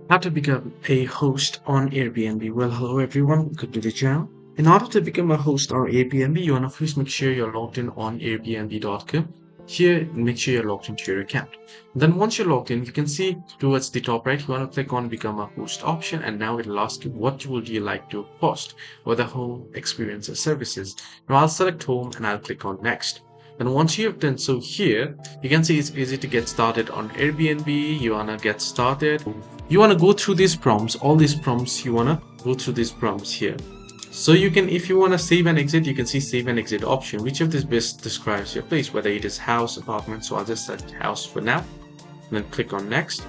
How to become a host on Airbnb. Well, hello everyone, welcome to the channel. In order to become a host on Airbnb, you want to first make sure you're logged in on Airbnb.com. Here, make sure you're logged into your account. Then once you're logged in, you can see towards the top right, you want to click on become a host option, and now it'll ask you what would you like to host, whether home, experience, or services. Now I'll select home and I'll click on next. And once you have done so here, you can see it's easy to get started on Airbnb. You wanna get started. You wanna go through these prompts, all these prompts, you wanna go through these prompts here. So you can, if you wanna save and exit, you can see save and exit option. Which of this best describes your place, whether it is house, apartment. So I'll just set house for now. And then click on next.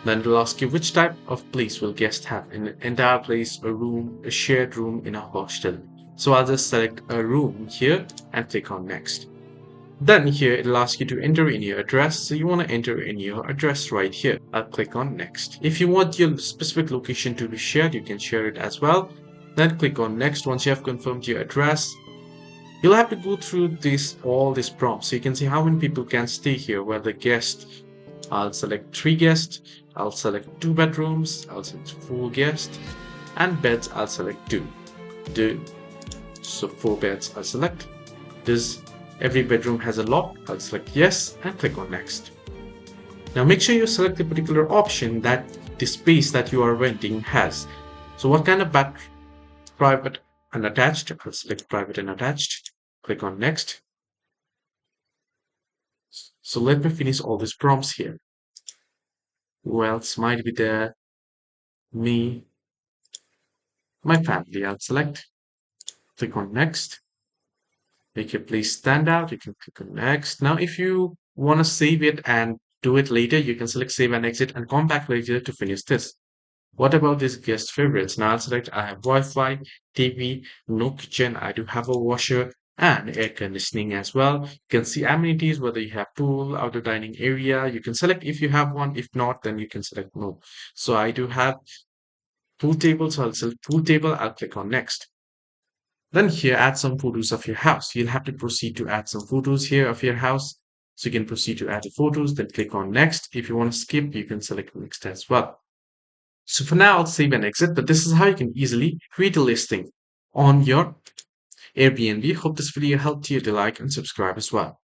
Then it'll ask you which type of place will guest have, an entire place, a room, a shared room in a hostel. So I'll just select a room here and click on next. Then here it'll ask you to enter in your address. So you want to enter in your address right here. I'll click on next. If you want your specific location to be shared, you can share it as well. Then click on next. Once you have confirmed your address, you'll have to go through all these prompts. So you can see how many people can stay here. Where the guest, I'll select 3 guests. I'll select 2 bedrooms. I'll select 4 guests. And beds, I'll select 2. So 4 beds I'll select. Does every bedroom has a lock? I'll select yes and click on next. Now make sure you select the particular option that the space that you are renting has. So what kind of private and attached? I'll select private and attached. Click on next. So let me finish all these prompts here. Who else might be there? Me, my family. I'll select. Click on next. Make your place stand out. You can click on next. Now, if you want to save it and do it later, you can select save and exit and come back later to finish this. What about these guest favorites? Now I'll select I have Wi-Fi, TV, no kitchen. I do have a washer and air conditioning as well. You can see amenities, whether you have pool, outdoor dining area. You can select if you have one. If not, then you can select no. So I do have pool table, so I'll select pool table. I'll click on next. Then here, add some photos of your house. You'll have to proceed to add some photos here of your house. So you can proceed to add the photos, then click on next. If you want to skip, you can select next as well. So for now, I'll save and exit, but this is how you can easily create a listing on your Airbnb. Hope this video helped you to like and subscribe as well.